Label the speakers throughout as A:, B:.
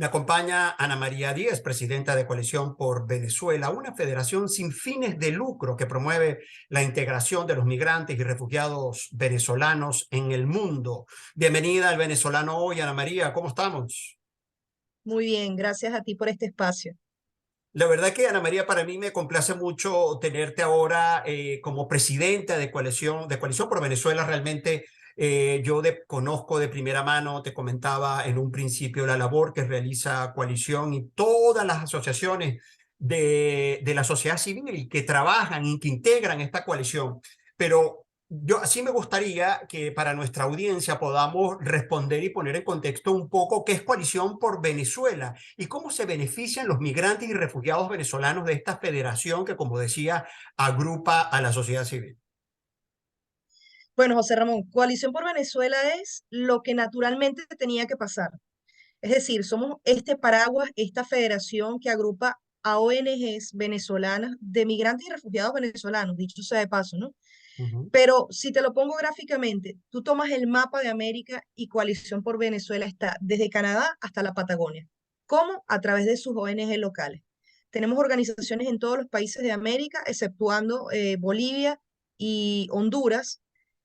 A: Me acompaña Ana María Díez, presidenta de Coalición por Venezuela, una federación sin fines de lucro que promueve la integración de los migrantes y refugiados venezolanos en el mundo. Bienvenida al Venezolano Hoy, Ana María, ¿cómo estamos?
B: Muy bien, gracias a ti por este espacio.
A: La verdad que, Ana María, para mí me complace mucho tenerte ahora como presidenta de Coalición por Venezuela. Realmente conozco de primera mano, te comentaba en un principio, la labor que realiza Coalición y todas las asociaciones de la sociedad civil que trabajan y que integran esta coalición. Pero yo así me gustaría que para nuestra audiencia podamos responder y poner en contexto un poco qué es Coalición por Venezuela y cómo se benefician los migrantes y refugiados venezolanos de esta federación que, como decía, agrupa a la sociedad civil.
B: Bueno, José Ramón, Coalición por Venezuela es lo que naturalmente tenía que pasar. Es decir, somos este paraguas, esta federación que agrupa a ONGs venezolanas de migrantes y refugiados venezolanos, dicho sea de paso, ¿no?
A: Ujú.
B: Pero si te lo pongo gráficamente, tú tomas el mapa de América y Coalición por Venezuela está desde Canadá hasta la Patagonia. ¿Cómo? A través de sus ONG locales. Tenemos organizaciones en todos los países de América, exceptuando Bolivia y Honduras,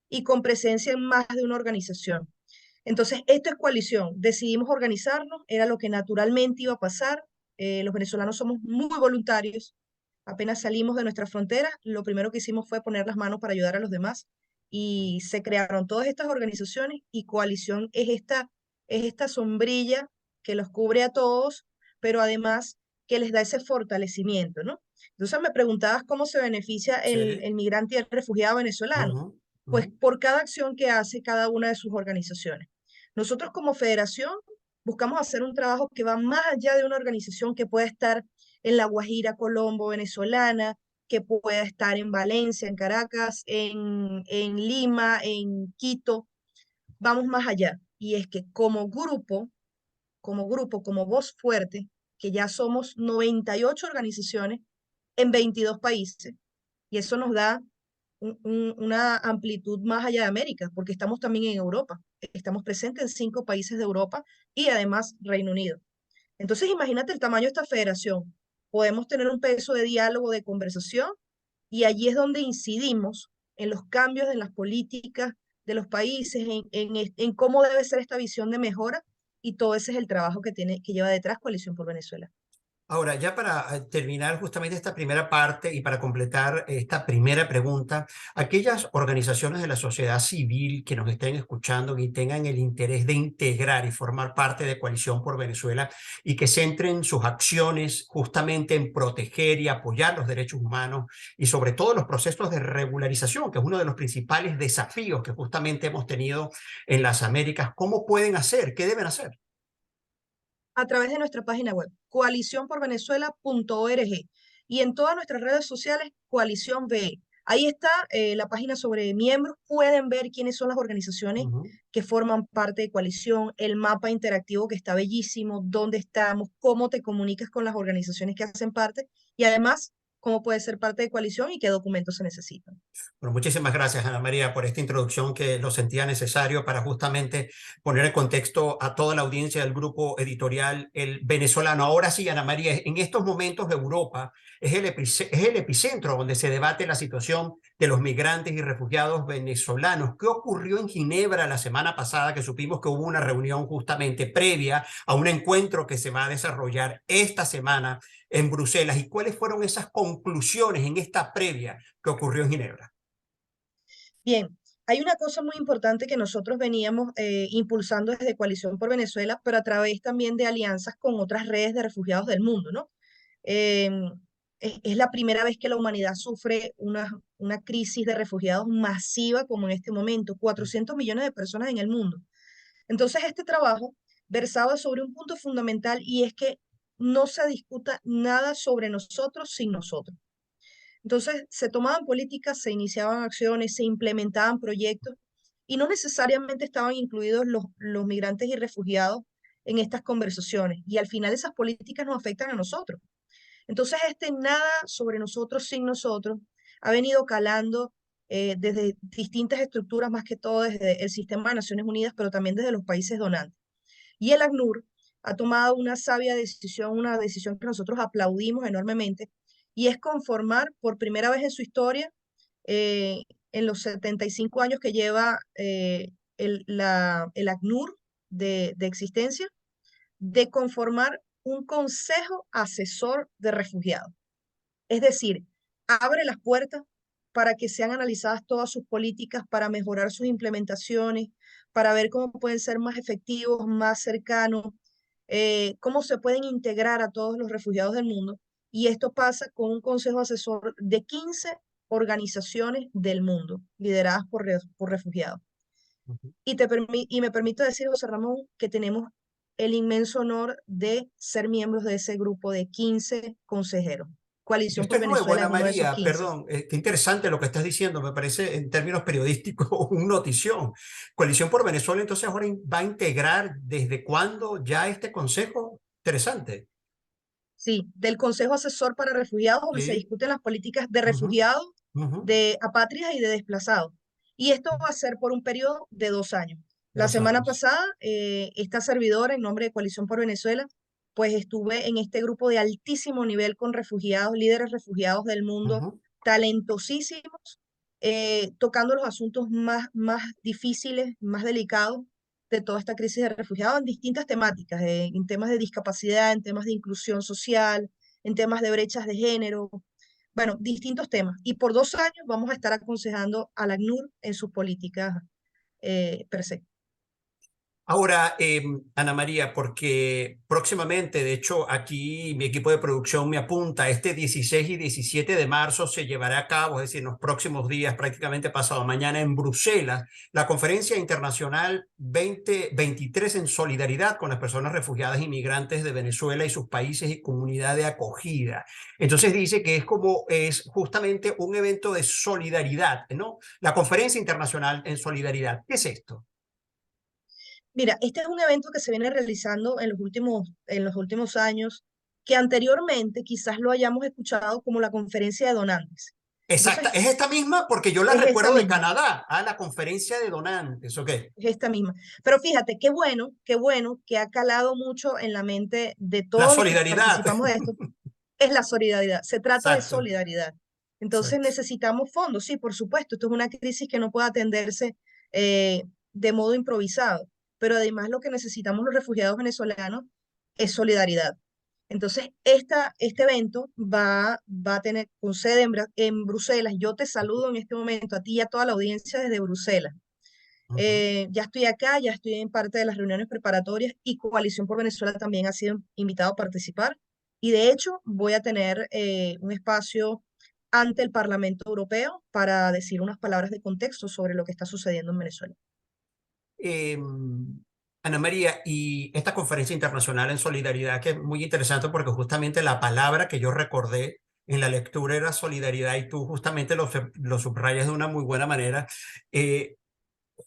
B: y con presencia en más de una organización. Entonces, esto es coalición. Decidimos organizarnos, era lo que naturalmente iba a pasar. Los venezolanos somos muy voluntarios. Apenas salimos de nuestra frontera, lo primero que hicimos fue poner las manos para ayudar a los demás y se crearon todas estas organizaciones y coalición es esta sombrilla que los cubre a todos, pero además que les da ese fortalecimiento, ¿no? Entonces me preguntabas cómo se beneficia
A: Sí.
B: el migrante y el refugiado venezolano.
A: Ujú,
B: Pues
A: ujú.
B: por cada acción que hace cada una de sus organizaciones. Nosotros como federación buscamos hacer un trabajo que va más allá de una organización que pueda estar en La Guajira, Colombo, venezolana, que pueda estar en Valencia, en Caracas, en Lima, en Quito. Vamos más allá. Y es que como voz fuerte, que ya somos 98 organizaciones en 22 países, y eso nos da una amplitud más allá de América, porque estamos también en Europa. Estamos presentes en 5 países de Europa y además Reino Unido. Entonces, imagínate el tamaño de esta federación. Podemos tener un peso de diálogo, de conversación, y allí es donde incidimos en los cambios en las políticas de los países, en cómo debe ser esta visión de mejora, y todo ese es el trabajo que lleva detrás Coalición por Venezuela.
A: Ahora, ya para terminar justamente esta primera parte y para completar esta primera pregunta, aquellas organizaciones de la sociedad civil que nos estén escuchando y tengan el interés de integrar y formar parte de Coalición por Venezuela y que centren sus acciones justamente en proteger y apoyar los derechos humanos y sobre todo los procesos de regularización, que es uno de los principales desafíos que justamente hemos tenido en las Américas, ¿cómo pueden hacer? ¿Qué deben hacer?
B: A través de nuestra página web, coaliciónporvenezuela.org, y en todas nuestras redes sociales, Coalición VE. Ahí está la página sobre miembros, pueden ver quiénes son las organizaciones
A: Ujú.
B: que forman parte de Coalición, el mapa interactivo que está bellísimo, dónde estamos, cómo te comunicas con las organizaciones que hacen parte y además cómo puedes ser parte de Coalición y qué documentos se necesitan.
A: Bueno, muchísimas gracias, Ana María, por esta introducción que lo sentía necesario para justamente poner en contexto a toda la audiencia del grupo editorial El Venezolano. Ahora sí, Ana María, en estos momentos Europa es el epicentro donde se debate la situación de los migrantes y refugiados venezolanos. ¿Qué ocurrió en Ginebra la semana pasada que supimos que hubo una reunión justamente previa a un encuentro que se va a desarrollar esta semana en Bruselas? ¿Y cuáles fueron esas conclusiones en esta previa que ocurrió en Ginebra?
B: Bien, hay una cosa muy importante que nosotros veníamos impulsando desde Coalición por Venezuela, pero a través también de alianzas con otras redes de refugiados del mundo, ¿no? Em, es la primera vez que la humanidad sufre una crisis de refugiados masiva como en este momento, 400 millones de personas en el mundo. Entonces, este trabajo versaba sobre un punto fundamental y es que no se discuta nada sobre nosotros sin nosotros. Entonces, se tomaban políticas, se iniciaban acciones, se implementaban proyectos y no necesariamente estaban incluidos los migrantes y refugiados en estas conversaciones. Y al final esas políticas nos afectan a nosotros. Entonces, este nada sobre nosotros sin nosotros ha venido calando desde distintas estructuras, más que todo desde el sistema de Naciones Unidas, pero también desde los países donantes. Y el ACNUR ha tomado una sabia decisión, una decisión que nosotros aplaudimos enormemente, y es conformar por primera vez en su historia, eh, en los 75 años que lleva el ACNUR de existencia, de conformar un consejo asesor de refugiados. Es decir, abre las puertas para que sean analizadas todas sus políticas, para mejorar sus implementaciones, para ver cómo pueden ser más efectivos, más cercanos, cómo se pueden integrar a todos los refugiados del mundo. Y esto pasa con un consejo asesor de 15 organizaciones del mundo, lideradas por refugiados.
A: Ujú.
B: Y me permito decir, José Ramón, que tenemos el inmenso honor de ser miembros de ese grupo de 15 consejeros. Coalición
A: Esto
B: por
A: es nuevo,
B: Venezuela
A: Ana
B: es uno de esos
A: María,
B: 15.
A: perdón, qué interesante lo que estás diciendo, me parece en términos periodísticos una notición. Coalición por Venezuela entonces ahora va a integrar desde cuándo ya este consejo. Interesante.
B: Sí, del Consejo Asesor para Refugiados, donde se
A: Sí.
B: discuten las políticas de
A: Ujú,
B: refugiados,
A: ujú.
B: de apátridas y de desplazados. Y esto va a ser por un periodo de 2 años. La
A: 2 años.
B: semana pasada, esta servidora, en nombre de Coalición por Venezuela, pues estuve en este grupo de altísimo nivel con refugiados, líderes refugiados del mundo,
A: Ujú.
B: talentosísimos, tocando los asuntos más difíciles, más delicados de toda esta crisis de refugiados en distintas temáticas, en temas de discapacidad, en temas de inclusión social, en temas de brechas de género, bueno, distintos temas. Y por 2 años vamos a estar aconsejando al ACNUR en sus políticas per se.
A: Ahora, Ana María, porque próximamente, de hecho, aquí mi equipo de producción me apunta, este 16 y 17 de marzo se llevará a cabo, es decir, en los próximos días, prácticamente pasado mañana, en Bruselas, la Conferencia Internacional 2023 en solidaridad con las personas refugiadas y migrantes de Venezuela y sus países y comunidad de acogida. Entonces dice que es justamente un evento de solidaridad, ¿no? La Conferencia Internacional en Solidaridad. ¿Qué es esto?
B: Mira, este es un evento que se viene realizando en los últimos años, que anteriormente quizás lo hayamos escuchado como la conferencia de donantes.
A: Exacta,
B: Entonces,
A: es esta misma porque yo la
B: es esta
A: recuerdo de
B: misma.
A: Canadá, a la conferencia de donantes, ¿ok?
B: Es esta misma. Pero fíjate, qué bueno que ha calado mucho en la mente de
A: La
B: todos los que
A: solidaridad.
B: participamos de esto, es la solidaridad. Se trata de
A: Exacto,
B: solidaridad. Entonces
A: exacto.
B: necesitamos fondos, sí, por supuesto. Esto es una crisis que no puede atenderse eh, de modo improvisado. Pero además lo que necesitamos los refugiados venezolanos es solidaridad. Entonces, este evento va a tener con sede en Bruselas. Yo te saludo en este momento a ti y a toda la audiencia desde Bruselas.
A: Ujú.
B: Ya estoy acá, ya estoy en parte de las reuniones preparatorias y Coalición por Venezuela también ha sido invitado a participar. Y de hecho voy a tener un espacio ante el Parlamento Europeo para decir unas palabras de contexto sobre lo que está sucediendo en Venezuela.
A: Eh, Ana María, y esta conferencia internacional en solidaridad, que es muy interesante porque justamente la palabra que yo recordé en la lectura era solidaridad y tú justamente lo subrayas de una muy buena manera. Eh,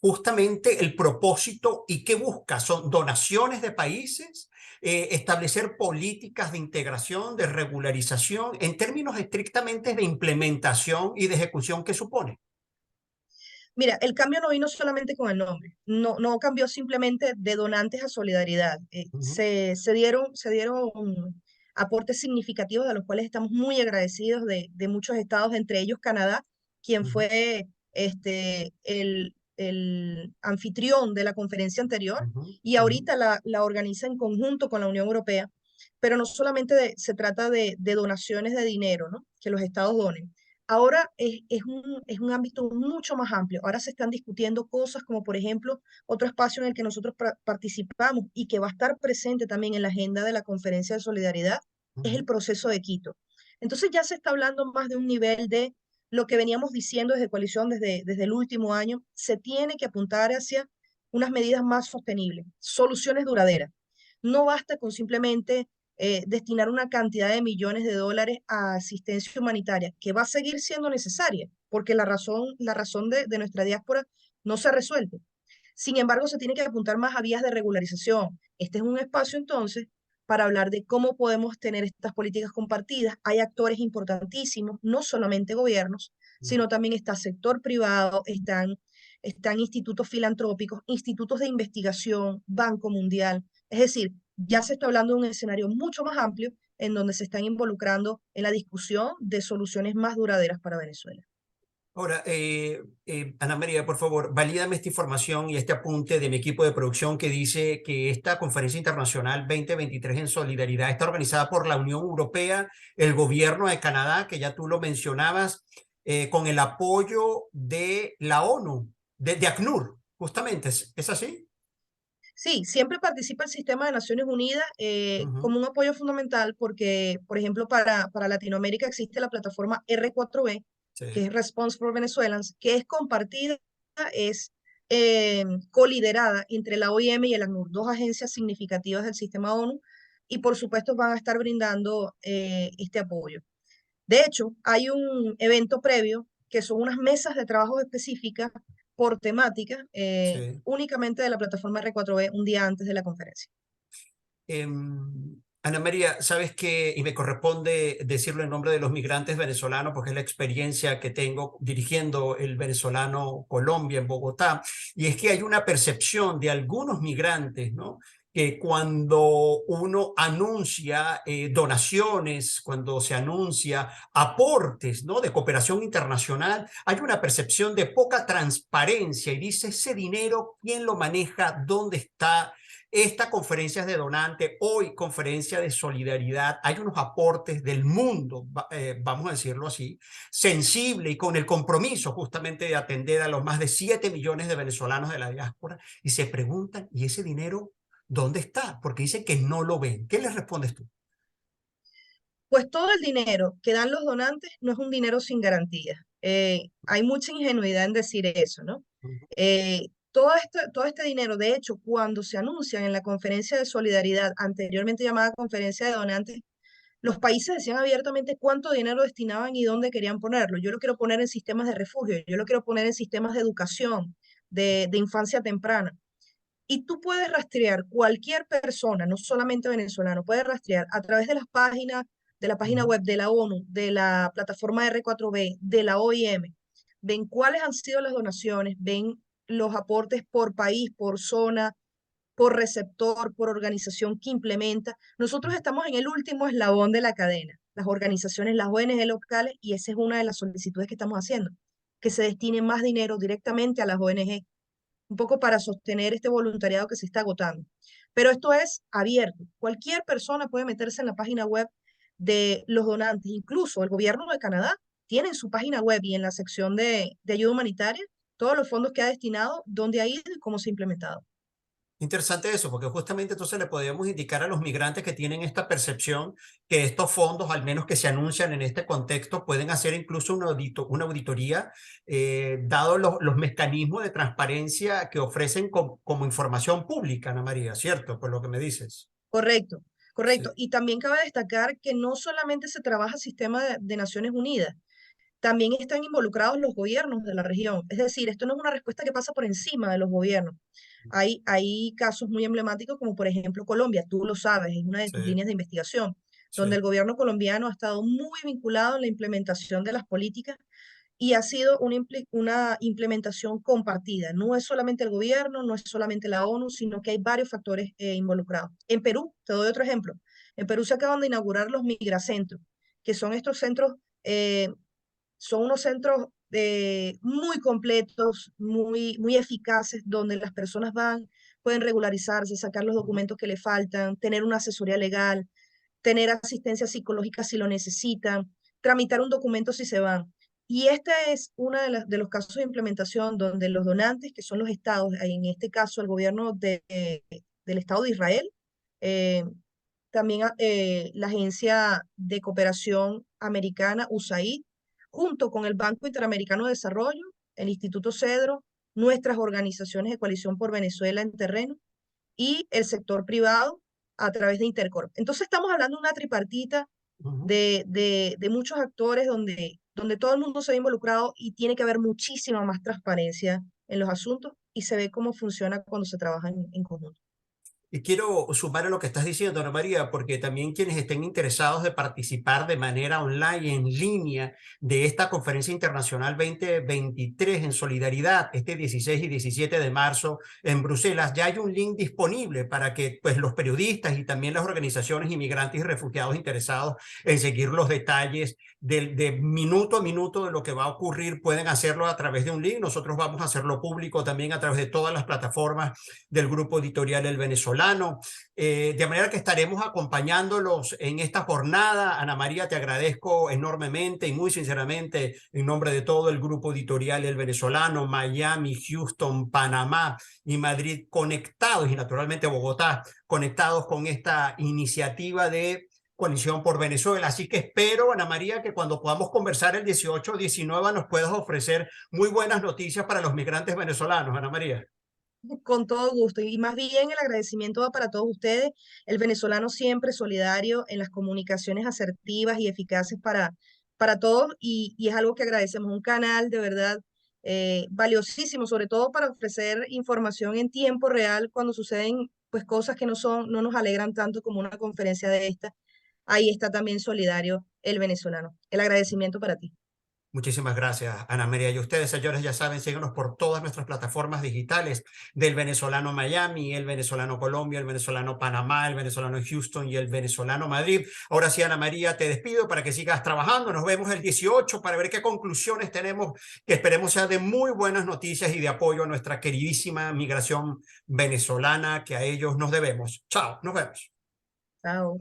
A: Justamente el propósito y qué busca son donaciones de países, establecer políticas de integración, de regularización, en términos estrictamente de implementación y de ejecución que supone.
B: Mira, el cambio no vino solamente con el nombre, no cambió simplemente de donantes a solidaridad.
A: Ujú,
B: Se dieron aportes significativos de los cuales estamos muy agradecidos de muchos estados, entre ellos Canadá, quien
A: ujú,
B: fue el anfitrión de la conferencia anterior
A: ujú,
B: y
A: ujú.
B: ahorita la organiza en conjunto con la Unión Europea. Pero no solamente se trata de donaciones de dinero, ¿no? Que los estados donen. Ahora es un ámbito mucho más amplio. Ahora se están discutiendo cosas como, por ejemplo, otro espacio en el que nosotros participamos y que va a estar presente también en la agenda de la Conferencia de Solidaridad, es el
A: Ujú.
B: proceso de Quito. Entonces ya se está hablando más de un nivel de lo que veníamos diciendo desde Coalición desde el último año. Se tiene que apuntar hacia unas medidas más sostenibles, soluciones duraderas. No basta con simplemente destinar una cantidad de millones de dólares a asistencia humanitaria, que va a seguir siendo necesaria, porque la razón de nuestra diáspora no se ha resuelto. Sin embargo, se tiene que apuntar más a vías de regularización. Este es un espacio entonces para hablar de cómo podemos tener estas políticas compartidas. Hay actores importantísimos, no solamente gobiernos, sino también está sector privado, están institutos filantrópicos, institutos de investigación, Banco Mundial. Es decir, Ya se está hablando de un escenario mucho más amplio en donde se están involucrando en la discusión de soluciones más duraderas para Venezuela.
A: Ahora, Ana María, por favor, valídame esta información y este apunte de mi equipo de producción que dice que esta Conferencia Internacional 2023 en Solidaridad está organizada por la Unión Europea, el Gobierno de Canadá, que ya tú lo mencionabas, con el apoyo de la ONU, de ACNUR, justamente. ¿Es así?
B: Sí, siempre participa el sistema de Naciones Unidas
A: Ujú,
B: como un apoyo fundamental porque, por ejemplo, para Latinoamérica existe la plataforma R4B, que
A: sí,
B: es Response for Venezuelans, que es compartida, es coliderada entre la OIM y el ACNUR, dos agencias significativas del sistema ONU, y por supuesto van a estar brindando este apoyo. De hecho, hay un evento previo que son unas mesas de trabajo específicas por temática,
A: sí.
B: únicamente de la plataforma R4B un día antes de la conferencia.
A: Ana María, sabes que, y me corresponde decirlo en nombre de los migrantes venezolanos, porque es la experiencia que tengo dirigiendo el venezolano Colombia en Bogotá, y es que hay una percepción de algunos migrantes, ¿no? Que cuando uno anuncia donaciones, cuando se anuncia aportes, ¿no? De cooperación internacional, hay una percepción de poca transparencia y dice, ese dinero, ¿quién lo maneja? ¿Dónde está? Esta conferencia es de donante, hoy conferencia de solidaridad, hay unos aportes del mundo, vamos a decirlo así, sensible y con el compromiso justamente de atender a los más de 7 millones de venezolanos de la diáspora y se preguntan, ¿y ese dinero dónde está? Porque dicen que no lo ven. ¿Qué les respondes tú?
B: Pues todo el dinero que dan los donantes no es un dinero sin garantía. Hay mucha ingenuidad en decir eso, ¿no? Todo este dinero, de hecho, cuando se anuncian en la conferencia de solidaridad, anteriormente llamada conferencia de donantes, los países decían abiertamente cuánto dinero destinaban y dónde querían ponerlo. Yo lo quiero poner en sistemas de refugio, yo lo quiero poner en sistemas de educación, de infancia temprana. Y tú puedes rastrear cualquier persona, no solamente venezolano, puedes rastrear a través de las páginas, de la página
A: Ujú.
B: web de la ONU, de la plataforma R4B, de la OIM. Ven cuáles han sido las donaciones, ven los aportes por país, por zona, por receptor, por organización que implementa. Nosotros estamos en el último eslabón de la cadena, las organizaciones, las ONG locales, y esa es una de las solicitudes que estamos haciendo, que se destine más dinero directamente a las ONG, un poco para sostener este voluntariado que se está agotando. Pero esto es abierto. Cualquier persona puede meterse en la página web de los donantes. Incluso el gobierno de Canadá tiene en su página web y en la sección de ayuda humanitaria todos los fondos que ha destinado, dónde ha ido y cómo se ha implementado.
A: Interesante eso, porque justamente entonces le podemos indicar a los migrantes que tienen esta percepción que estos fondos, al menos que se anuncian en este contexto, pueden hacer incluso una auditoría, dado los mecanismos de transparencia que ofrecen como información pública, Ana María, ¿cierto? Por lo que me dices.
B: Correcto, correcto.
A: Sí,
B: Y también cabe destacar que no solamente se trabaja sistema de Naciones Unidas, también están involucrados los gobiernos de la región. Es decir, esto no es una respuesta que pasa por encima de los gobiernos. Hay casos muy emblemáticos como por ejemplo Colombia, tú lo sabes, es una de tus
A: sí,
B: líneas de investigación, donde el
A: sí.
B: gobierno colombiano ha estado muy vinculado en la implementación de las políticas y ha sido una implementación compartida. No es solamente el gobierno, no es solamente la ONU, sino que hay varios factores involucrados. En Perú, te doy otro ejemplo. En Perú se acaban de inaugurar los migracentros, que son estos centros, son unos centros muy completos, muy eficaces, donde las personas van, pueden regularizarse, sacar los
A: Ujú.
B: documentos que le faltan, tener una asesoría legal, tener asistencia psicológica si lo necesitan, tramitar un documento si se van. Y este es uno de los casos de implementación donde los donantes, que son los estados, en este caso el gobierno del Estado de Israel, eh, también la Agencia de Cooperación Americana, USAID, junto con el Banco Interamericano de Desarrollo, el Instituto Cedro, nuestras organizaciones de coalición por Venezuela en terreno y el sector privado a través de Intercorp. Entonces estamos hablando de una tripartita
A: Ujú.
B: de muchos actores donde todo el mundo se ve involucrado y tiene que haber muchísima más transparencia en los asuntos y se ve cómo funciona cuando se trabaja en conjunto.
A: Y quiero sumar a lo que estás diciendo, Ana María, porque también quienes estén interesados de participar de manera online, en línea, de esta conferencia internacional 2023 en solidaridad, este 16 y 17 de marzo en Bruselas, ya hay un link disponible para que pues, los periodistas y también las organizaciones inmigrantes y refugiados interesados en seguir los detalles de minuto a minuto de lo que va a ocurrir pueden hacerlo a través de un link. Nosotros vamos a hacerlo público también a través de todas las plataformas del grupo editorial El Venezolano. De manera que estaremos acompañándolos en esta jornada. Ana María, te agradezco enormemente y muy sinceramente en nombre de todo el grupo editorial El Venezolano, Miami, Houston, Panamá y Madrid conectados, y naturalmente Bogotá, conectados con esta iniciativa de Coalición por Venezuela. Así que espero, Ana María, que cuando podamos conversar el 18 o 19 nos puedas ofrecer muy buenas noticias para los migrantes venezolanos, Ana María.
B: Con todo gusto. Y más bien el agradecimiento va para todos ustedes. El venezolano siempre solidario en las comunicaciones asertivas y eficaces para todos. Y es algo que agradecemos. Un canal de verdad valiosísimo, sobre todo para ofrecer información en tiempo real cuando suceden pues cosas que no nos alegran tanto como una conferencia de esta. Ahí está también solidario el venezolano. El agradecimiento para ti.
A: Muchísimas gracias, Ana María. Y ustedes, señores, ya saben, síganos por todas nuestras plataformas digitales del venezolano Miami, el venezolano Colombia, el venezolano Panamá, el venezolano Houston y el venezolano Madrid. Ahora sí, Ana María, te despido para que sigas trabajando. Nos vemos el 18 para ver qué conclusiones tenemos, que esperemos sea de muy buenas noticias y de apoyo a nuestra queridísima migración venezolana, que a ellos nos debemos. Chao, nos vemos.
B: Chao.